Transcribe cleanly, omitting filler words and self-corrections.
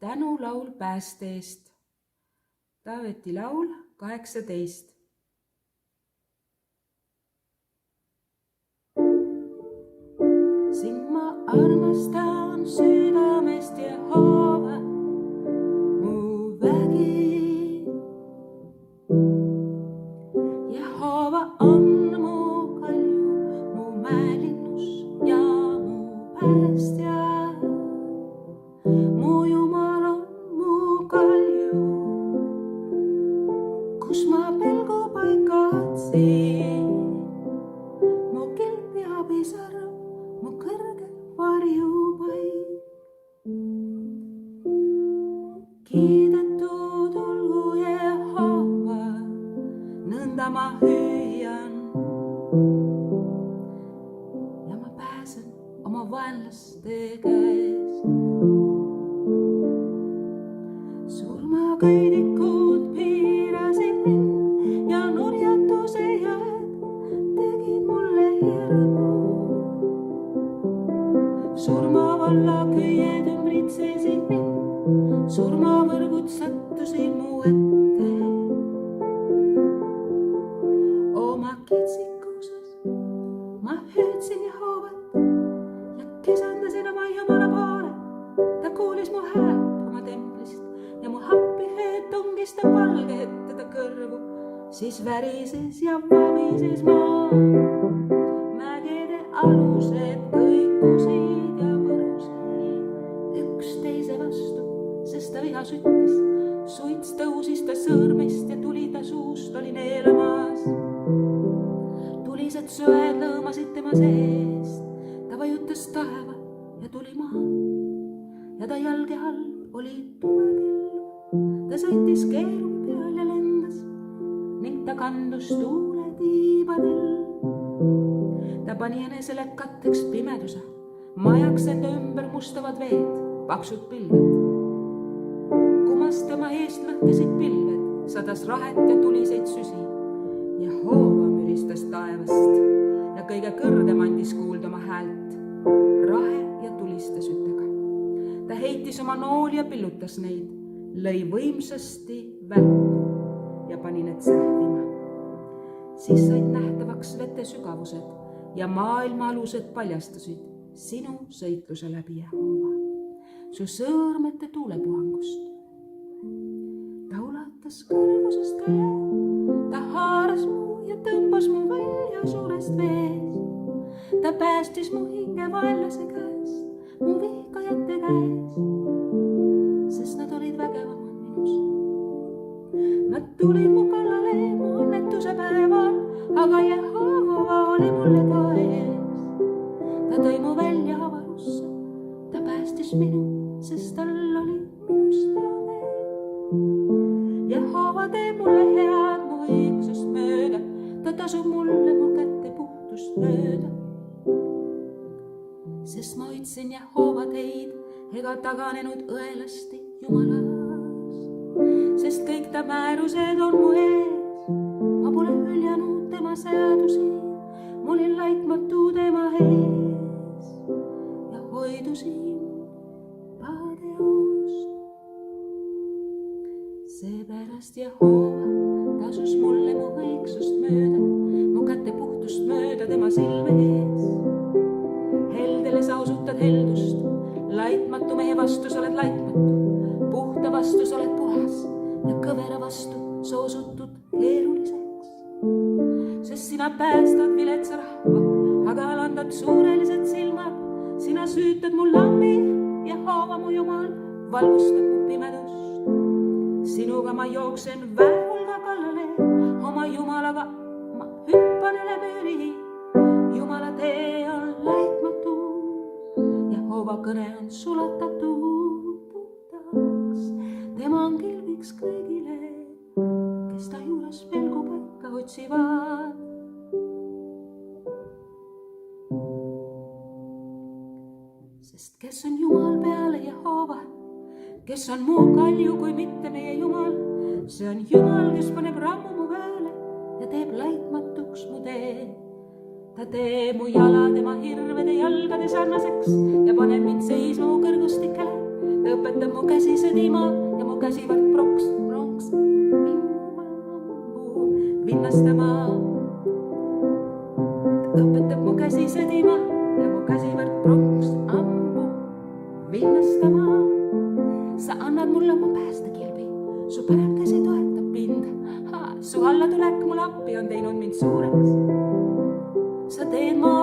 tänulaul pääste eest. Taaveti laul 18. Sind ma armastan südamest Jehova, mu vägi. Jehova on mu kalju, mu mäelinnus ja mu päästja. Mu Jumal on mu kalju, kus ma pelgupaika otsin. Mu kilp ja pisarv, mu kõrge varjupaik. Kiidetud olgu Jehova, nõnda ma hüüan. Ja ma pääsen oma vaenlaste käest. Surmakõidikud piirasid mind ja nurjatuse jääd tegid mulle hirmu. Surmavalla köied ümbritsesid mind, surmavõrgud sattusid mu ette. Oma kitsikuses ma hüüdsin Jehovat ja kesandasin oma Jumala poole. Ta kuulis mu häält oma templist ja mu happihööd tungis ta palge ette ta kõrvu. Siis värises ja vabises maa. Mägede alused kõikusid ja põrusid üksteise vastu, sest ta viha süttis. Suits tõusis ta sõõrmest ja tuli ta suust oli neelamas. Tulised söed lõõmasid tema seest. Ta vajutas taeva ja tuli maha. Ja ta jalge all oli tumepilv. Ta sõitis keerubi peal ja lendas ning ta kandus tuuletiibadel. Ta pani enesele katteks pimeduse, majaks enda ümber mustavad veed, paksud pilved. Kumas tema eest lõhkesid pilved, sadas rahet ja tuliseid süsi. Jehova müristas taevast ja kõige kõrgem andis kuulda oma häält, rahe ja tuliste sütega. Ta heitis oma nooli ja pillutas neid, lõi võimsasti välku ja pani need sähvima. Siis said nähtavaks vete sügavused ja maailma alused paljastasid sinu sõitluse läbi Jehova, su sõõrmete tuulepuhangust. Ta ulatas kõrgusest käe, ta haaras mu ja tõmbas mu välja suurest veest. Ta päästis mu hinge vaenlase käest, mu vihkajate käest, sest nad olid vägevamad minust. Nad tulid mu kallale mu õnnetuse päeval, aga Jehova oli mulle toes. Ta tõi mu välja avarusse, ta päästis minu, sest tal oli minust hea meel. Jehova teeb mulle head mu õigusest mööda, ta tasub mulle mu kätte puhtust mööda. Sest ma hoidsin Jehova teid ega taganenud õelasti Jumalast. Sest kõik ta määrused on mu ees, ma pole hüljanud tema seadusi, ma olin laitmatu tema ees ja hoidusin padeost. Seepärast Jehova tasus mulle mu õigsust mööda, mu kätte puhtust mööda tema silme ees. Heldele sa osutad heldust, laitmatu mehe vastu sa oled laitmatu, puhta vastu sa oled puhas ja kõvera vastu sa osutud keeruliseks. Sest sina päästad viletsa rahva, aga alandad suurelised silmad. Sina süütad mu lammi, Jehova mu Jumal valgustab mu pimedust. Sinuga ma jooksen väehulga kallale, oma Jumalaga ma hüppan üle müüri. Jumala tee on laitmatu, Jehova kõne on sulatatud puhtaks. Tema on kilbiks kõigile, kes ta juures pelgupaika otsivad. Sest kes on Jumal peale Jehova, kes on muu kalju kui mitte meie Jumal. See on Jumal, kes paneb rammu mu väele ja teeb laitmatuks mu tee. Ta teeb mu jala tema hirvede jalgade sarnaseks ja paneb mind seisma mu kõrgustikele. õpetab mu käsi sõdima ja mu käsivõrd pronks vinnastama. Õpetab mu käsi sõdima ja mu käsivõrd pronks vinnastama. Sa annad mulle mu päästekilbi, su parem käsi toetab mind. Su allatulek mul appi on teinud mind suureks. Sa teed mu